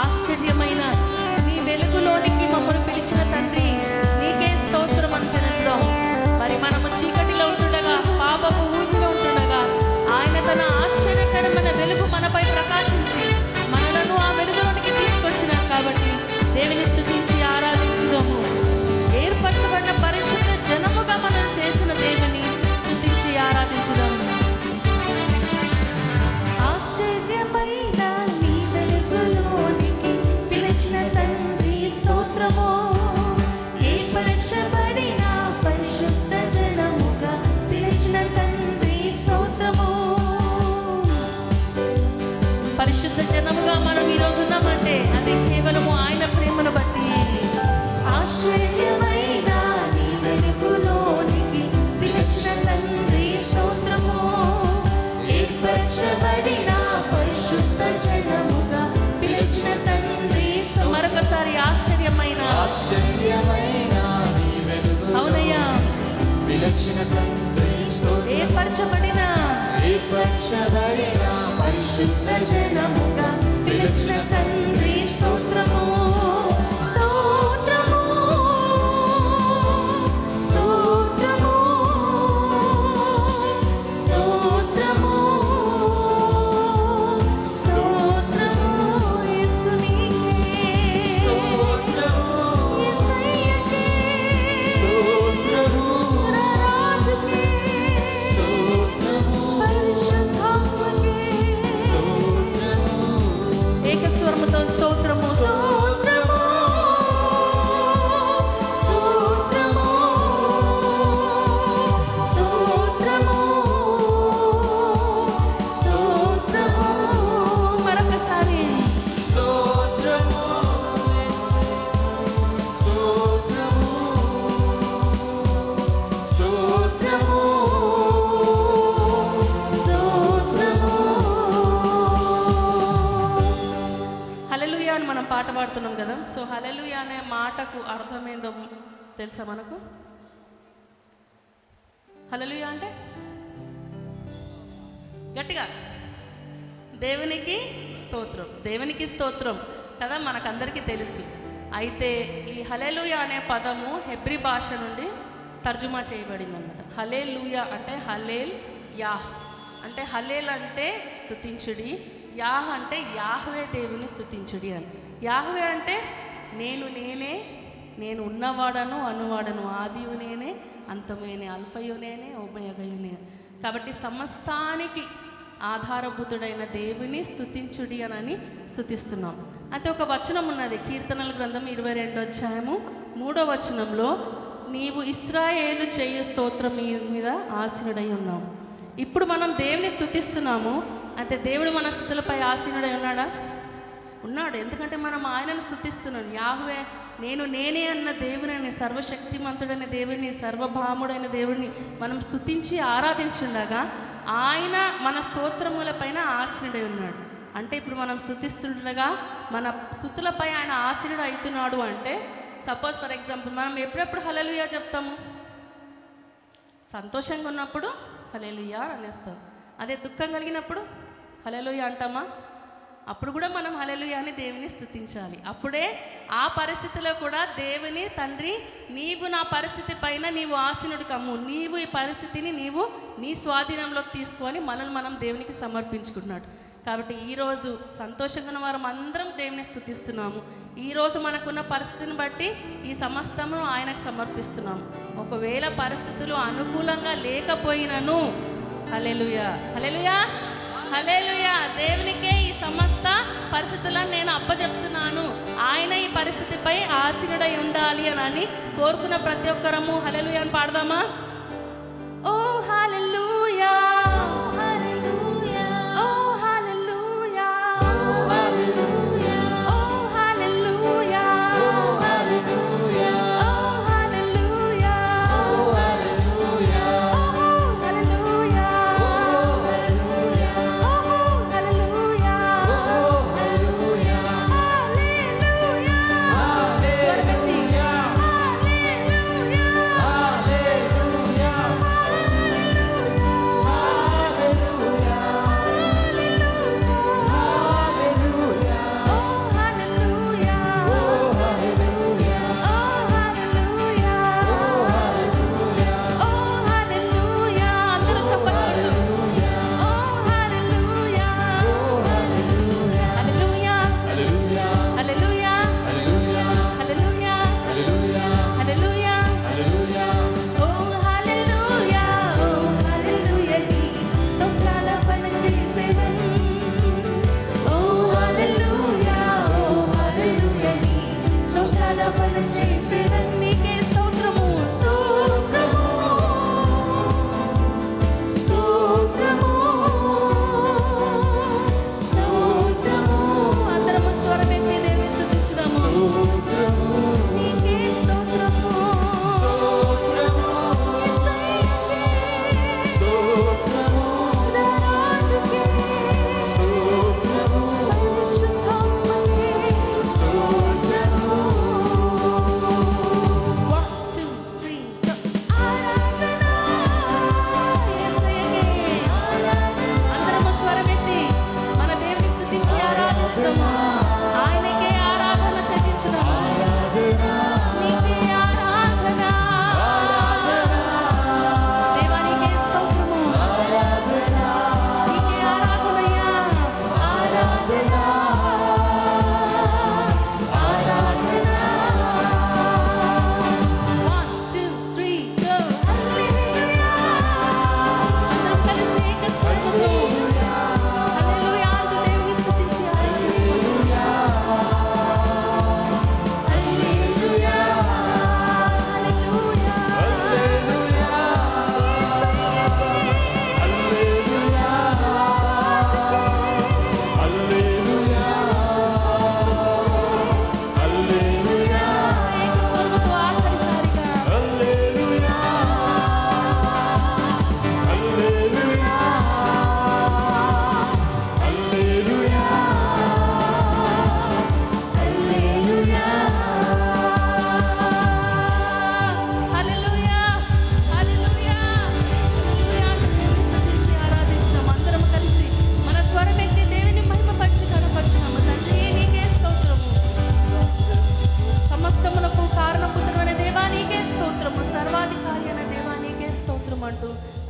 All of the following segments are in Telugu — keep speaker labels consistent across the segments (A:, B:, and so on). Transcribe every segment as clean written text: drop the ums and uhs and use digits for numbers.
A: ఆశ్చర్యమైన నీ వెలుగులోనికి మమ్మల్ని పిలిచిన తండ్రి, నీకే స్తోత్రం అని చెల్లిద్దాం. మరి మనము చీకటిలో ఉంటుండగా, పాపపు ఊరిలో ఉంటుండగా ఆయన తన ఆశ్చర్యకరమైన వెలుగు మనపై ప్రకాశించి మనలను ఆ వెలుగులోనికి తీసుకొచ్చినారు. కాబట్టి దేవుని స్తుతించి ఆరాధించుదాము. ఏర్పరచబడిన పరిశుద్ధ జనముగా మనం చేసిన దేవుని స్తుతించి ఆరాధించుదాము. ఆశ్చర్యమైన నీ వెలుగులోనికి పిలిచిన తండ్రి స్తోత్రము. ఏర్పరచబడిన పరిశుద్ధ జనముగా పిలిచిన తండ్రి స్తోత్రము. పరిశుద్ధ జనముగా మనం ఈరోజు ఉన్నామంటే అది కేవలము ఆయన ప్రేమను బట్టి. ఆశ్చర్యమైన నీ వెలుగులోనికి పిలిచిన తండ్రి స్తోత్రము. ఏర్పరచబడిన పరిశుద్ధ జనముగా పిలిచిన తండ్రి స్తోత్రము. మరొకసారి ఆశ్చర్యమైన నీ వెలుగులోనికి అవునయ్యా పిలిచిన తండ్రి స్తోత్రము. ఏర్పరచబడిన పరిశుద్ధ జనముగా పిలిచిన తండ్రి స్తోత్రము. స్తోత్రము స్తోత్రము స్తోత్రము స్తోత్రము యేసునికే. స్తోత్రము యేసయ్యకే. స్తోత్రము రాజుకే. స్తోత్రము పరిశుద్ధాత్మకే. ఏకస్వరముతో స్తోత్రము స్తోత్రము స్తోత్రము స్తోత్రము స్తోత్రము. మరొకసారి స్తోత్రము స్తోత్రము స్తోత్రము స్తోత్రము. హల్లెలూయా అని మనం పాట పాడుతున్నాం కదా. సో హల్లెలూయా అనే మాటకు అర్థం ఏందో తెలుసా మనకు? హల్లెలూయా అంటే గట్టిగా దేవునికి స్తోత్రం, దేవునికి స్తోత్రం కదా, మనకందరికీ తెలుసు. అయితే ఈ హల్లెలూయా అనే పదము హెబ్రీ భాష నుండి తర్జుమా చేయబడింది అన్నమాట. హల్లెలూయా అంటే హల్లేల్ యాహ్ అంటే, హల్లేల్ అంటే స్తుతించుడి, యాహ్ అంటే యాహ్వే దేవుని స్తుతించుడి అని. యాహ్వే అంటే నేను ఉన్నవాడను అనువాడను, ఆదియు నేనే అంతము నేనే, అల్ఫయు నేనే ఓమేగయు నేనే. కాబట్టి సమస్తానికి ఆధారభూతుడైన దేవుని స్తుతించుడి అని స్తుతిస్తున్నాం. అయితే ఒక వచనం ఉన్నది, కీర్తనల గ్రంథం 22వ అధ్యాయము 3వ వచనంలో, నీవు ఇశ్రాయేలు చేయు స్తోత్రం మీద ఆసీనుడై ఉన్నావు. ఇప్పుడు మనం దేవుని స్తుతిస్తున్నాము. అయితే దేవుడు మన స్తుతులపై ఆసీనుడై ఉన్నాడా? ఉన్నాడు. ఎందుకంటే మనం ఆయనను స్తుతిస్తున్నాం. యాహ్వే నేనే అన్న దేవుని, సర్వశక్తిమంతుడైన దేవుని, సర్వభాముడైన దేవుడిని మనం స్తుతించి ఆరాధించుండగా ఆయన మన స్తోత్రములపైన ఆసీనుడై ఉన్నాడు. అంటే ఇప్పుడు మనం స్తుతిస్తుండగా మన స్తుతులపై ఆయన ఆసీనుడు అవుతున్నాడు. అంటే సపోజ్ ఫర్ ఎగ్జాంపుల్ మనం ఎప్పుడెప్పుడు హల్లెలూయా చెప్తాము? సంతోషంగా ఉన్నప్పుడు హల్లెలూయా అనేస్తాం. అదే దుఃఖం కలిగినప్పుడు హల్లెలూయా అంటామా? అప్పుడు కూడా మనం హల్లెలూయా అని దేవుని స్తుతించాలి. అప్పుడే ఆ పరిస్థితిలో కూడా దేవుని తండ్రి, నీవు నా పరిస్థితి పైన నీవు ఆసీనుడు కమ్ము, నీవు ఈ పరిస్థితిని నీవు నీ స్వాధీనంలోకి తీసుకొని మనల్ని మనం దేవునికి సమర్పించుకుంటున్నాడు. కాబట్టి ఈరోజు సంతోషంగా ఉన్న వారం అందరం దేవుని స్తుతిస్తున్నాము. ఈరోజు మనకున్న పరిస్థితిని బట్టి ఈ సమస్తము ఆయనకు సమర్పిస్తున్నాము. ఒకవేళ పరిస్థితులు అనుకూలంగా లేకపోయినను హల్లెలూయా హల్లెలూయా హల్లెలూయా, దేవునికే ఈ సమస్త పరిస్థితులను నేను అప్పచెప్తున్నాను, ఆయన ఈ పరిస్థితిపై ఆసీనుడై ఉండాలి అని కోరుకున్న ప్రతి ఒక్కరము హల్లెలూయా అని పాడదామా? ఓ హల్లెలూయా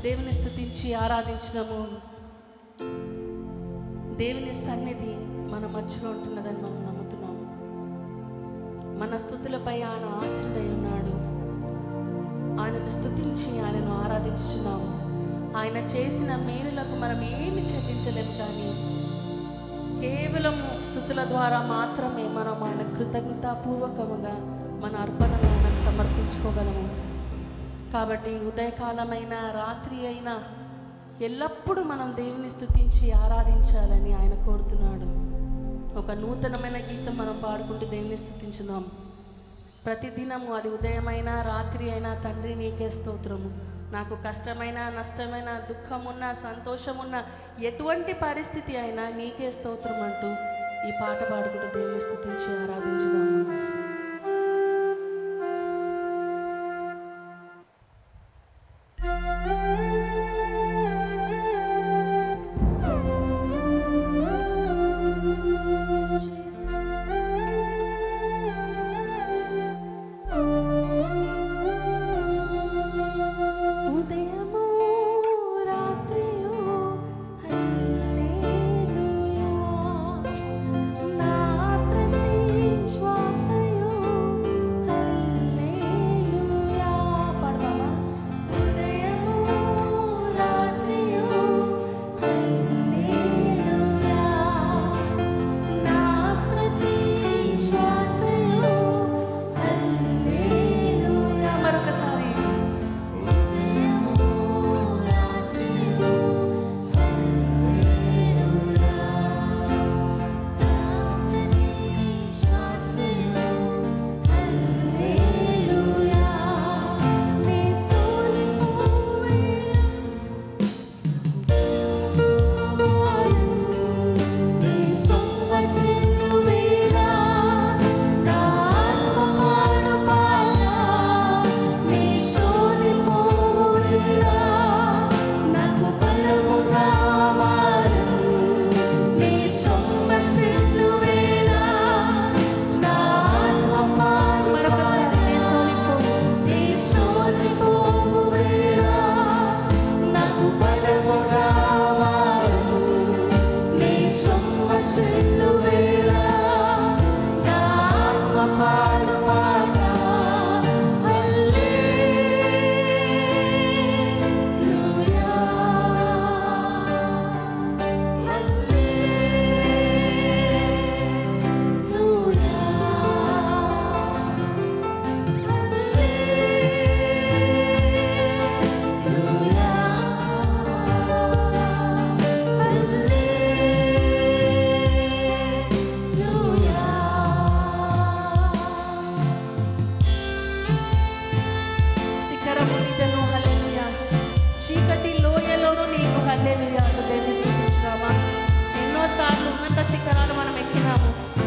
A: దేవుని స్తుతించి ఆరాధించుదాము. దేవుని సన్నిధి మన మధ్యలో ఉంటున్నదని మనం నమ్ముతున్నాము. మన స్తుతులపై ఆయన ఆశ్రుడై ఉన్నాడు. ఆయనను స్తుతించి ఆయనను ఆరాధించుచున్నాము. ఆయన చేసిన మేలులకు మనం ఏమి చెల్లించలేము, కానీ కేవలము స్తుతుల ద్వారా మాత్రమే మనం ఆయన కృతజ్ఞతాపూర్వకముగా మన అర్పణను ఆయనకు సమర్పించుకోగలము. కాబట్టి ఉదయకాలమైన రాత్రి అయినా ఎల్లప్పుడూ మనం దేవుని స్తుతించి ఆరాధించాలని ఆయన కోరుతున్నాడు. ఒక నూతనమైన గీతం మనం పాడుకుంటూ దేవుని స్తుతించుదాం. ప్రతిదినము, అది ఉదయమైనా రాత్రి అయినా, తండ్రి నీకే స్తోత్రము. నాకు కష్టమైన, నష్టమైన, దుఃఖమున్న, సంతోషమున్న, ఎటువంటి పరిస్థితి అయినా నీకే స్తోత్రం అంటూ ఈ పాట పాడుకుంటూ దేవుని స్తుతించి ఆరాధించుదాము.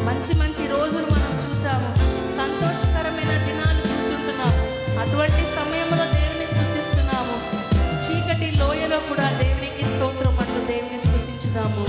A: మంచి మంచి రోజులు మనం చూసాము, సంతోషకరమైన దినాలు చూసుంటున్నాము. అటువంటి సమయంలో దేవుని స్తుతిస్తున్నాము. చీకటి లోయలో కూడా దేవునికి స్తోత్రం అంటూ దేవుని స్తుతించుదాము.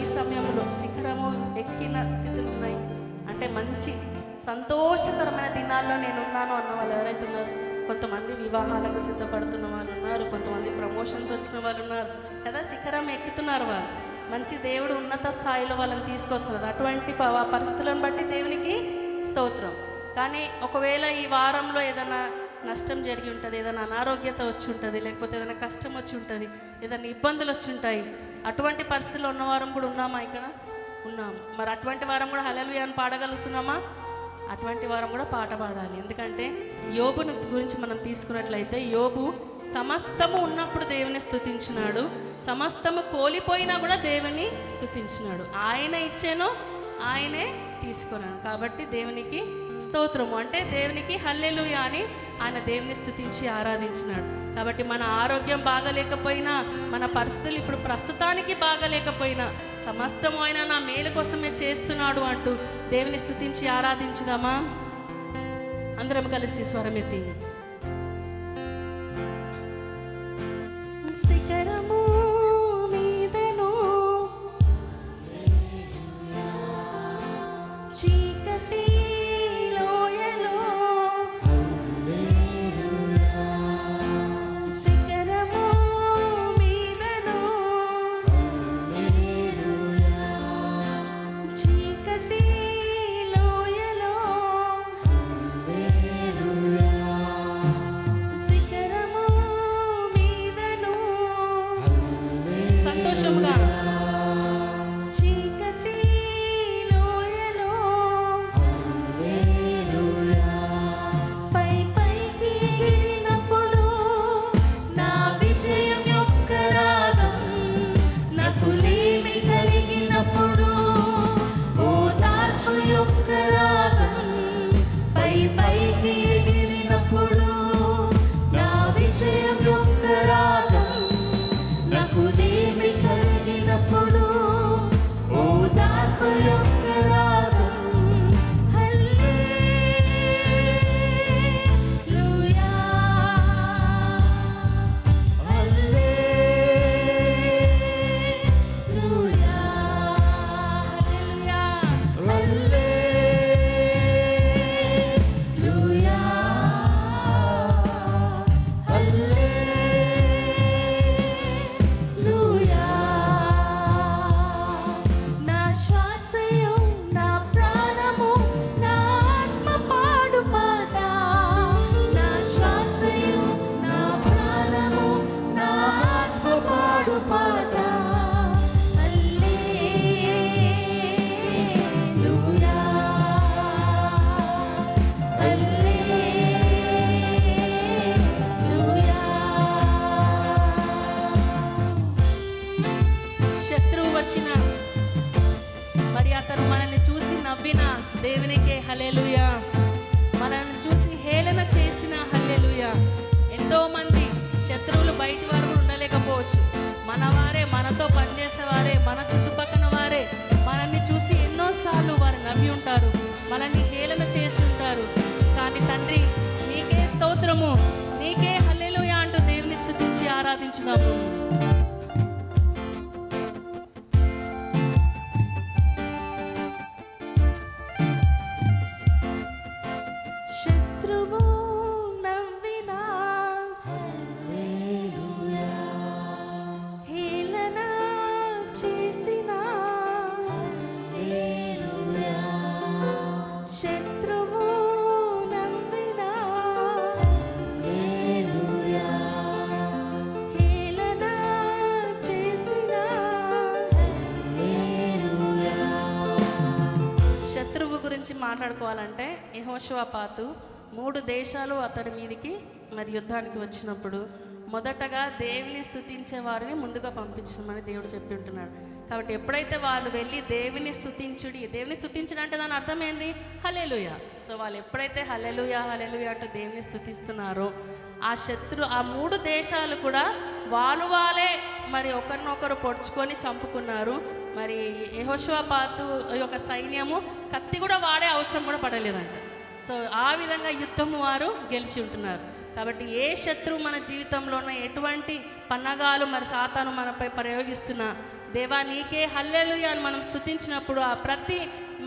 A: ఈ సమయంలో శిఖరము ఎక్కిన స్థితులు ఉన్నాయి అంటే మంచి సంతోషకరమైన దినాల్లో నేను ఉన్నాను అన్న వాళ్ళు ఎవరైతే ఉన్నారు? కొంతమంది వివాహాలకు సిద్ధపడుతున్న వాళ్ళు ఉన్నారు, కొంతమంది ప్రమోషన్స్ వచ్చిన వాళ్ళు ఉన్నారు కదా, శిఖరం ఎక్కుతున్నారు. వాళ్ళు మంచి దేవుడు ఉన్నత స్థాయిలో వాళ్ళని తీసుకొస్తున్నారు. అటువంటి పరిస్థితులను బట్టి దేవునికి స్తోత్రం. కానీ ఒకవేళ ఈ వారంలో ఏదైనా నష్టం జరిగి ఉంటుంది, ఏదైనా అనారోగ్యత వచ్చి ఉంటుంది, లేకపోతే ఏదైనా కష్టం వచ్చి ఉంటుంది, ఏదైనా ఇబ్బందులు వచ్చి ఉంటాయి. అటువంటి పరిస్థితుల్లో ఉన్నవారం కూడా ఉన్నామా? ఇక్కడ ఉన్నాము. మరి అటువంటి వారం కూడా హల్లెలూయా అని పాడగలుగుతున్నామా? అటువంటి వారం కూడా పాట పాడాలి. ఎందుకంటే యోబును గురించి మనం తీసుకున్నట్లయితే యోబు సమస్తము ఉన్నప్పుడు దేవుని స్తుతించినాడు, సమస్తము కోల్పోయినా కూడా దేవుని స్తుతించినాడు. ఆయన ఇచ్చాను, ఆయనే తీసుకున్నాను. కాబట్టి దేవునికి స్తోత్రము అంటే దేవునికి హల్లెలూయా అని ఆయన దేవుని స్తుతించి ఆరాధించినాడు. కాబట్టి మన ఆరోగ్యం బాగలేకపోయినా, మన పరిస్థితులు ఇప్పుడు ప్రస్తుతానికి బాగలేకపోయినా, సమస్తము ఆయన నా మేలు కోసమే చేస్తున్నాడు అంటూ దేవుని స్తుతించి ఆరాధించుదామా? అందరం కలిసి స్వరమెత్తి. శిఖరము మీదను చీకటి లోయలో, శిఖరము మీదను చీకటి లోయలో, శిఖరము మీదను సంతోషముగా చీకటి లోయలో పై పైకి ఎగిరినప్పుడు నా విజయం యొక్క రాగం, నాకు లేమి కలిగినప్పుడు ఓదార్పు యొక్క రాగం, పై పైకి ఎగిరినప్పుడు నా విజయం యొక్క రాగం, నాకు లేమి కలిగినప్పుడు ఓదార్పు యొక్క రాగం. హల్లెలూయా, హల్లెలూయా, హల్లెలూయా, హల్లెలూయా. నా శ్వాసయు నా ప్రాణము నా ఆత్మ పాడు పాట, నా శ్వాసయు నా ప్రాణము నా ఆత్మ పాడు పాట. హల్లెలూయా, హల్లెలూయా. శత్రువు వచ్చిన మరి అతను మనల్ని చూసి నవ్విన దేవునికే హల్లెలూయా, మనల్ని చూసి హేళన చేసిన హల్లెలూయా. ఎంతో మంది శత్రువులు బయటి వారు కూడా ఉండలేకపోవచ్చు, మన వారే, మనతో పనిచేసేవారే, మన చుట్టుపక్కల వారే మనల్ని చూసి ఎన్నోసార్లు వారు నవ్వి ఉంటారు, మనల్ని హేళన చేసి ఉంటారు. కానీ తండ్రి నీకే స్తోత్రము, నీకే హల్లెలూయా అంటూ దేవుని స్తుతించి ఆరాధించుదాము. శత్రువు నవ్వినా హేళన చేసినా, శత్రువు నవ్వినా హేళన చేసినా, శత్రువు గురించి మాట్లాడుకోవాలంటే యెహోషువపాతు 3 దేశాలు అతడి మీదికి మరి యుద్ధానికి వచ్చినప్పుడు మొదటగా దేవుని స్తుతించే వారిని ముందుగా పంపించమని దేవుడు చెప్పి ఉంటున్నాడు. కాబట్టి ఎప్పుడైతే వాళ్ళు వెళ్ళి దేవుని స్తుతించుడి, దేవుని స్తుతించడం అంటే దాని అర్థం ఏంది? హల్లెలూయా. సో వాళ్ళు ఎప్పుడైతే హల్లెలూయా హల్లెలూయా అంటూ దేవుని స్తుతిస్తున్నారో ఆ 3 దేశాలు కూడా వాళ్ళే మరి ఒకరినొకరు పొడుచుకొని చంపుకున్నారు. మరి యెహోషువపాతు యొక్క సైన్యము కత్తి కూడా వాడే అవసరం కూడా పడలేదంట. సో ఆ విధంగా యుద్ధము వారు గెలిచి ఉంటున్నారు. కాబట్టి ఏ శత్రువు మన జీవితంలో ఉన్న ఎటువంటి పన్నగాలు మరి సాతాను మనపై ప్రయోగిస్తున్నా దేవా నీకే హల్లెలూయా అని మనం స్తుతించినప్పుడు ఆ ప్రతి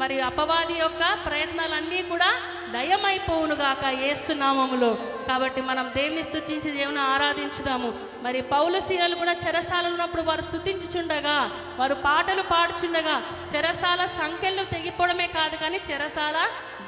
A: మరి అపవాది యొక్క ప్రయత్నాలన్నీ కూడా లయమైపోవునుగాక యేసు నామములో. కాబట్టి మనం దేవుని స్తుతించి దేవుని ఆరాధించుదాము. మరి పౌలు శీలలు కూడా చెరసాలలో ఉన్నప్పుడు వారు స్తుతించుచుండగా, వారు పాటలు పాడుచుండగా చెరసాల సంఖ్యలు తెగిపోవడమే కాదు కానీ చెరసాల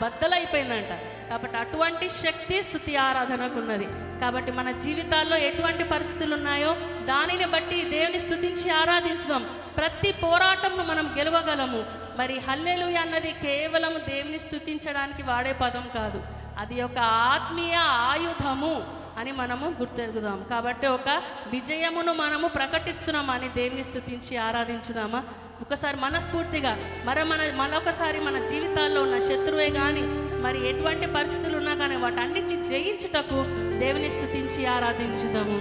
A: బద్దలైపోయిందంట. కాబట్టి అటువంటి శక్తి స్తుతి ఆరాధనకు ఉన్నది. కాబట్టి మన జీవితాల్లో ఎటువంటి పరిస్థితులు ఉన్నాయో దానిని బట్టి దేవుని స్తుతించి ఆరాధించుదాం. ప్రతి పోరాటంను మనం గెలవగలము. మరి హల్లెలూయా అన్నది కేవలం దేవుని స్తుతించడానికి వాడే పదం కాదు, అది ఒక ఆత్మీయ ఆయుధము అని మనము గుర్తెరుగుదాం. కాబట్టి ఒక విజయమును మనము ప్రకటిస్తున్నామని దేవుని స్తుతించి ఆరాధించుదామా? ఒకసారి మనస్ఫూర్తిగా మరొకసారి మన జీవితాల్లో ఉన్న శత్రువే కానీ మరి ఎటువంటి పరిస్థితులు ఉన్నా కానీ వాటన్నిటిని జయించుటకు దేవుని స్తుతించి ఆరాధించుదాము.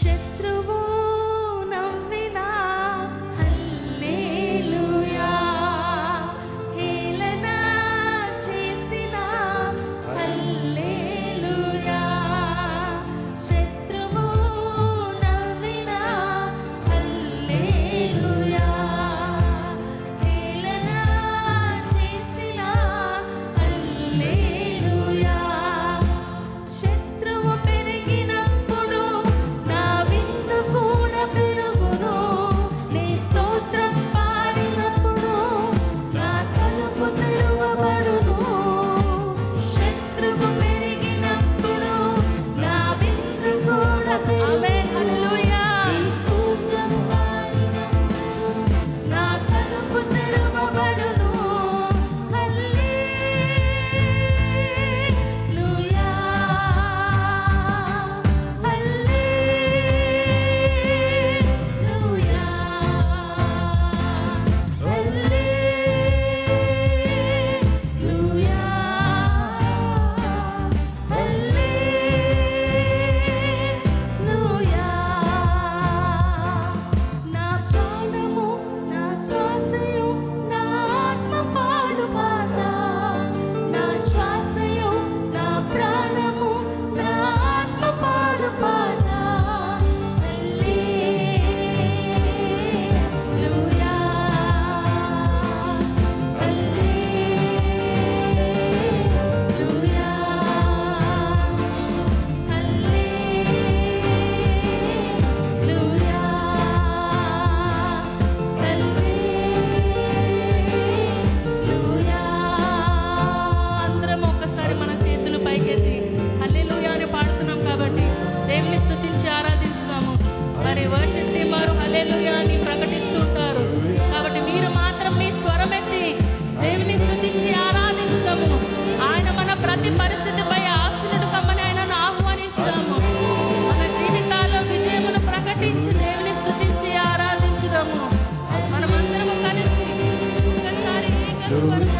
A: శత్రువు నవ్వినా హల్లెలూయా, హేళన చేసినా హల్లెలూయా. శత్రువు నవ్వినా హల్లెలూయా, హేళన చేసినా హల్లెలూయా. శత్రువు పెరిగినప్పుడు నా విందు కూడా పెరుగును, నీ స్తోత్రం పాడినప్పుడు నా తలుపు తెరవబడును. శత్రువు పెరిగినప్పుడు నా విందు కూడా పెరుగును, నీ స్తోత్రం పాడినప్పుడు నా తలుపు తెరవబడును. హల్లెలూయా, హల్లెలూయా, హల్లెలూయా, హల్లెలూయా. నా ప్రాణము నా శ్వాసయు నా ఆత్మ పాడు పాట, నా శ్వాసయు నా ప్రాణము నా ఆత్మ పాడు పాట. హల్లెలూయా, హల్లెలూయా, హల్లెలూయా, హల్లెలూయా. అందరం ఒక్కసారి మన చేతులు పైకెత్తి హల్లెలూయా అని పాడుతున్నాం కాబట్టి దేవుని స్తుతించి ఆరాధించుదాము. మరి వర్షిప్ టీం వారు హల్లెలూయా అని ప్రకటిస్తుంటారు కాబట్టి మీరు మాత్రం మీ స్వరమెత్తి దేవుని స్తుతించి ఆరాధించుదాము. ఆయన మన ప్రతి పరిస్థితిపై ఆశీనుడు కమ్మని ఆయనను ఆహ్వానించుదాము. మన జీవితాల్లో విజయమును ప్రకటించి దేవుని స్తుతించి ఆరాధించుదాము. మనమందరము కలిసి ఒకసారి ఏక స్వరం